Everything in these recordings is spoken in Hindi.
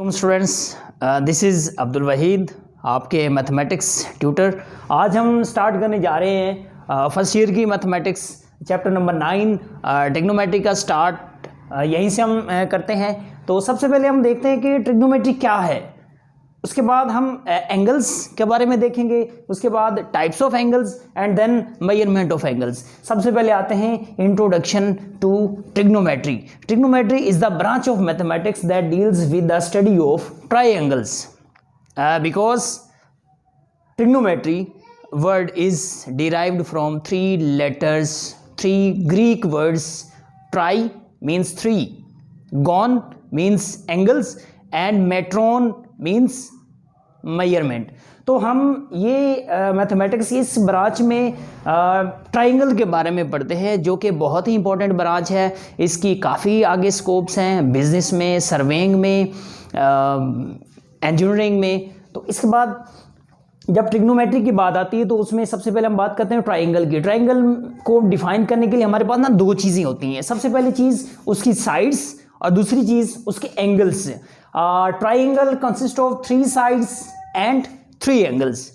Welcome students, this is Abdul Waheed, आपके मैथमेटिक्स ट्यूटर। आज हम स्टार्ट करने जा रहे हैं फर्स्ट ईयर की मैथमेटिक्स चैप्टर नंबर 9 ट्रिग्नोमेट्री का स्टार्ट यहीं से हम करते हैं। तो सबसे पहले हम देखते हैं कि ट्रिग्नोमेट्री क्या है, उसके बाद हम एंगल्स के बारे में देखेंगे, उसके बाद types of angles and then measurement of angles. सबसे पहले आते हैं introduction to trigonometry. Trigonometry is the branch of mathematics that deals with the study of triangles because trigonometry word is derived from three Greek words. Tri means three, gon means angles and metron means measurement. तो हम ये मैथमेटिक्स इस ब्रांच में ट्राइंगल के बारे में पढ़ते हैं, जो कि बहुत ही इंपॉर्टेंट ब्रांच है। इसकी काफ़ी आगे स्कोप्स हैं, बिजनेस में, सर्वेइंग में, इंजीनियरिंग में। तो इसके बाद जब ट्रिग्नोमेट्री की बात आती है तो उसमें सबसे पहले हम बात करते हैं ट्राइंगल की। ट्राइंगल को डिफाइन करने के लिए हमारे पास ना दो चीज़ें होती हैं। सबसे पहली चीज़ उसकी साइड्स और दूसरी चीज़ उसके angles. Triangle consist of 3 sides and 3 angles.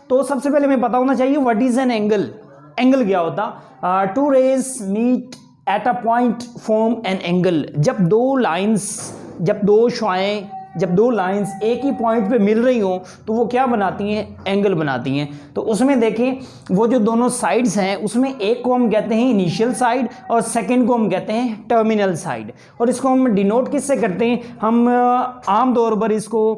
तो सबसे पहले हमें पता होना चाहिए what is an angle. Angle क्या होता? Two rays meet at a point form an angle. जब दो लाइंस एक ही पॉइंट पे मिल रही हो तो वो क्या बनाती हैं? एंगल बनाती हैं। तो उसमें देखें, वो जो दोनों साइड्स हैं उसमें एक को हम कहते हैं इनिशियल साइड और सेकंड को हम कहते हैं टर्मिनल साइड। और इसको हम डिनोट किससे करते हैं? हम आमतौर पर इसको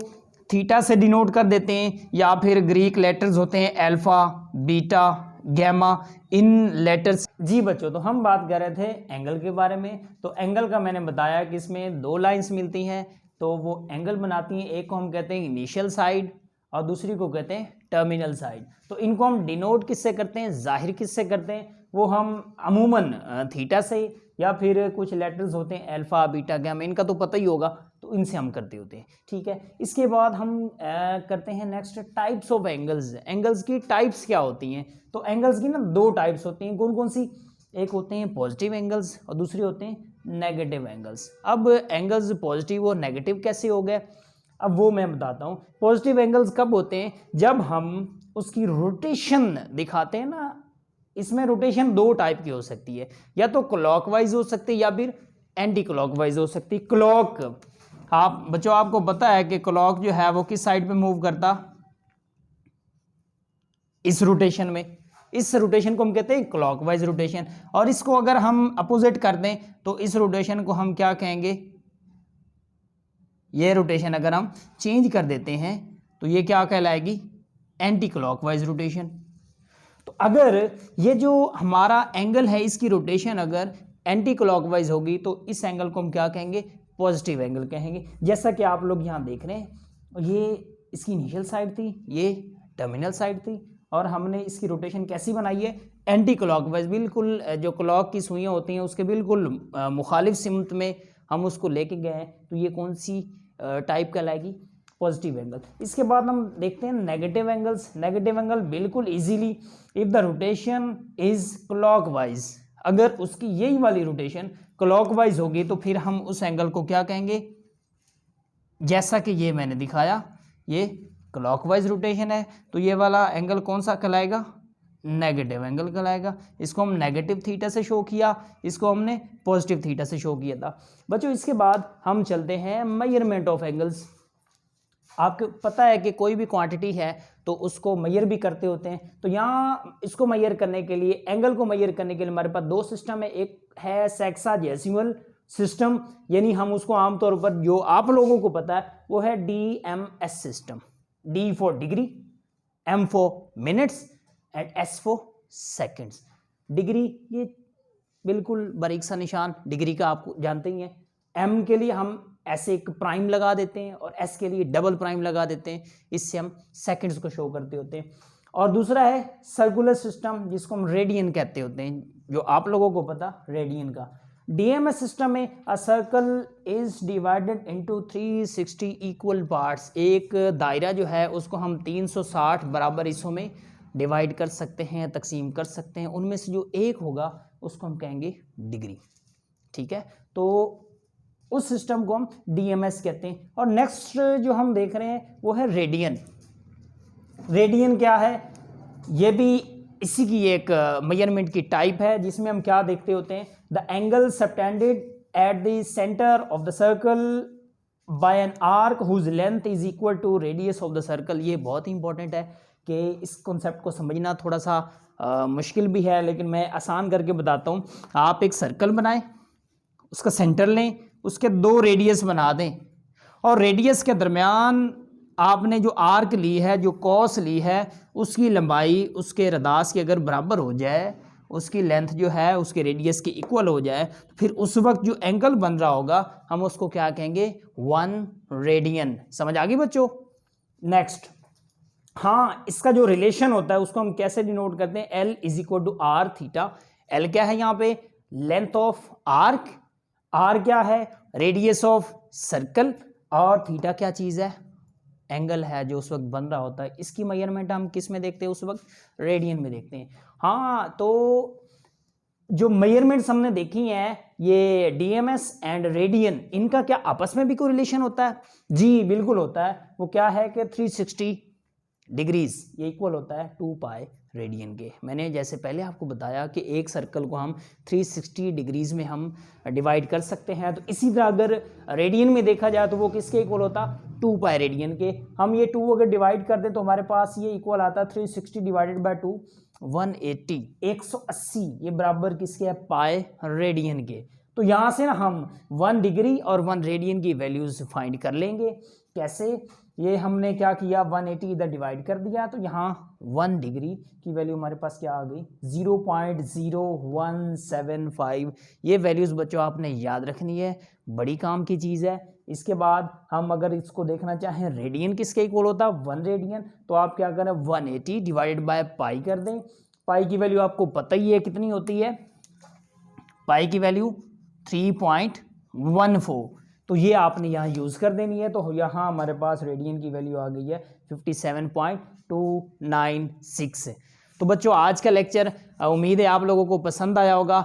थीटा से डिनोट कर देते हैं, या फिर ग्रीक लेटर्स होते हैं अल्फा, बीटा, गैमा, इन लेटर्स। जी बच्चों, तो हम बात कर रहे थे एंगल के बारे में। तो एंगल का मैंने बताया कि इसमें 2 लाइंस मिलती हैं तो वो एंगल बनाती हैं। एक को हम कहते हैं इनिशियल साइड और दूसरी को कहते हैं टर्मिनल साइड। तो इनको हम डिनोट किससे करते हैं, जाहिर किससे करते हैं? वो हम अमूमन थीटा से, या फिर कुछ लेटर्स होते हैं अल्फा, बीटा, गैमा, इनका तो पता ही होगा, तो इनसे हम करते होते हैं। ठीक है, इसके बाद हम करते हैं next types of angles. Angles की टाइप्स क्या होती हैं? तो एंगल्स की ना 2 टाइप्स होती हैं। कौन कौन सी? एक होते हैं पॉजिटिव एंगल्स और दूसरे होते हैं नेगेटिव एंगल्स। अब एंगल्स पॉजिटिव और नेगेटिव कैसे हो गए, अब वो मैं बताता हूँ। पॉजिटिव एंगल्स कब होते हैं? जब हम उसकी रोटेशन दिखाते हैं ना। इसमें रोटेशन 2 टाइप की हो सकती है, या तो क्लॉकवाइज हो सकती है या फिर एंटी क्लॉकवाइज हो सकती है। क्लॉक, आप बच्चों आपको पता है कि क्लॉक जो है वो किस साइड पे मूव करता? इस रोटेशन में। इस रोटेशन को हम कहते हैं क्लॉकवाइज रोटेशन। और इसको अगर हम अपोजिट कर दें तो इस रोटेशन को हम क्या कहेंगे? ये रोटेशन अगर हम चेंज कर देते हैं तो ये क्या कहलाएगी? Anti clockwise rotation. तो अगर ये जो हमारा एंगल है इसकी रोटेशन अगर एंटी क्लॉकवाइज होगी तो इस एंगल को हम क्या कहेंगे? पॉजिटिव एंगल कहेंगे। जैसा कि आप लोग यहाँ देख रहे हैं, ये इसकी इनिशियल साइड थी, ये टर्मिनल साइड थी, और हमने इसकी रोटेशन कैसी बनाई है? Anti clockwise. बिल्कुल जो क्लॉक की सुइयाँ होती हैं उसके बिल्कुल मुखालिफ सिमत में हम उसको लेके गए हैं। तो ये कौन सी टाइप कहलाएगी? Positive angle. इसके बाद हम देखते हैं नेगेटिव एंगल्स। नेगेटिव एंगल बिल्कुल easily, if the rotation is clockwise, अगर उसकी यही वाली रोटेशन क्लॉकवाइज होगी तो फिर हम उस एंगल को क्या कहेंगे? जैसा कि ये मैंने दिखाया, ये क्लॉकवाइज रोटेशन है तो ये वाला एंगल कौन सा कहलाएगा? नेगेटिव एंगल कहलाएगा। इसको हम नेगेटिव थीटा से शो किया, इसको हमने पॉजिटिव थीटा से शो किया था बच्चों। इसके बाद हम चलते हैं मेजरमेंट ऑफ एंगल्स। आपको पता है कि कोई भी क्वांटिटी है तो उसको मेजर भी करते होते हैं। तो यहाँ इसको मेजर करने के लिए, एंगल को मेजर करने के लिए हमारे पास 2 सिस्टम है। एक है सेक्साजेसिमल सिस्टम, यानी हम उसको आमतौर पर, जो आप लोगों को पता है, वो है DMS system. D for degree, M for minutes and S for seconds. Degree, ये बिल्कुल बारीक सा निशान डिग्री का आपको जानते ही हैं। M के लिए हम ऐसे एक प्राइम लगा देते हैं और S के लिए डबल प्राइम लगा देते हैं, इससे हम सेकेंड्स को शो करते होते हैं। और दूसरा है सर्कुलर सिस्टम, जिसको हम रेडियन कहते होते हैं, जो आप लोगों को पता रेडियन का। DMS सिस्टम में a circle is divided into 360 equal parts. एक दायरा जो है उसको हम 360 बराबर हिस्सों में डिवाइड कर सकते हैं, तकसीम कर सकते हैं। उनमें से जो एक होगा उसको हम कहेंगे डिग्री। ठीक है, तो उस सिस्टम को हम डीएमएस कहते हैं। और नेक्स्ट जो हम देख रहे हैं वो है रेडियन। रेडियन क्या है, ये भी इसी की एक मेजरमेंट की टाइप है, जिसमें हम क्या देखते होते हैं, the angle subtended at the centre of the circle by an arc whose length is equal to radius of the circle. ये बहुत ही इंपॉर्टेंट है कि इस कॉन्सेप्ट को समझना थोड़ा सा मुश्किल भी है, लेकिन मैं आसान करके बताता हूँ। आप एक सर्कल बनाएं, उसका सेंटर लें, उसके 2 रेडियस बना दें, और रेडियस के दरमियान आपने जो आर्क ली है, जो कॉस ली है, उसकी लंबाई उसके रदास के अगर बराबर हो जाए, उसकी लेंथ जो है उसके रेडियस के इक्वल हो जाए, तो फिर उस वक्त जो एंगल बन रहा होगा हम उसको क्या कहेंगे, 1 रेडियन। समझ आ गई बच्चों। नेक्स्ट, हाँ, इसका जो रिलेशन होता है उसको हम कैसे डिनोट करते हैं, L is equal to R theta. L क्या है यहाँ पे, लेंथ ऑफ आर्क, R क्या है, रेडियस ऑफ सर्कल, और थीटा क्या चीज़ है, एंगल है जो उस वक्त बन रहा होता है। इसकी मेजरमेंट हम किस में देखते हैं, उस वक्त रेडियन में देखते हैं। हाँ, तो जो मेजरमेंट्स हमने देखी हैं, ये डीएमएस एंड रेडियन, इनका क्या आपस में भी कोई रिलेशन होता है? जी बिल्कुल होता है। वो क्या है कि 360 डिग्रीज ये इक्वल होता है 2 पाई रेडियन के। मैंने जैसे पहले आपको बताया कि एक सर्कल को हम 360 डिग्रीज में हम डिवाइड कर सकते हैं, तो इसी तरह अगर रेडियन में देखा जाए तो वो किसके इक्वल होता, 2 पाई रेडियन के। हम ये 2 अगर डिवाइड कर दें तो हमारे पास ये इक्वल आता 360 डिवाइडेड बाय 2, 180, 180, ये बराबर किसके है, पाई रेडियन के। तो यहाँ से ना हम 1 डिग्री और 1 रेडियन की वैल्यूज फाइंड कर लेंगे। कैसे, ये हमने क्या किया, 180 इधर डिवाइड कर दिया, तो यहाँ 1 डिग्री की वैल्यू हमारे पास क्या आ गई, 0.0175। ये वैल्यूज़ बच्चों आपने याद रखनी है, बड़ी काम की चीज़ है। इसके बाद हम अगर इसको देखना चाहें रेडियन किसके इक्वल होता, 1 रेडियन, तो आप क्या करें, 180 डिवाइडेड बाय पाई कर दें। पाई की वैल्यू आपको पता ही है कितनी होती है, पाई की वैल्यू 3.14, तो ये आपने यहाँ यूज़ कर देनी है। तो यहाँ हमारे पास रेडियन की वैल्यू आ गई है 57.296। तो बच्चों आज का लेक्चर उम्मीद है आप लोगों को पसंद आया होगा।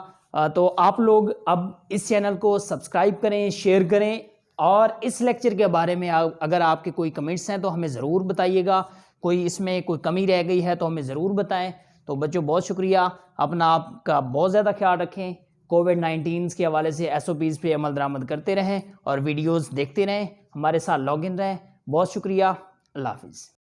तो आप लोग अब इस चैनल को सब्सक्राइब करें, शेयर करें, और इस लेक्चर के बारे में अगर आपके कोई कमेंट्स हैं तो हमें ज़रूर बताइएगा। कोई इसमें कोई कमी रह गई है तो हमें ज़रूर बताएं। तो बच्चों बहुत शुक्रिया, अपना आपका बहुत ज़्यादा ख्याल रखें। कोविड-19 के हवाले से SOPs पे अमल दरामद करते रहें और वीडियोस देखते रहें, हमारे साथ लॉगिन रहें। बहुत शुक्रिया, अल्लाह हाफिज़।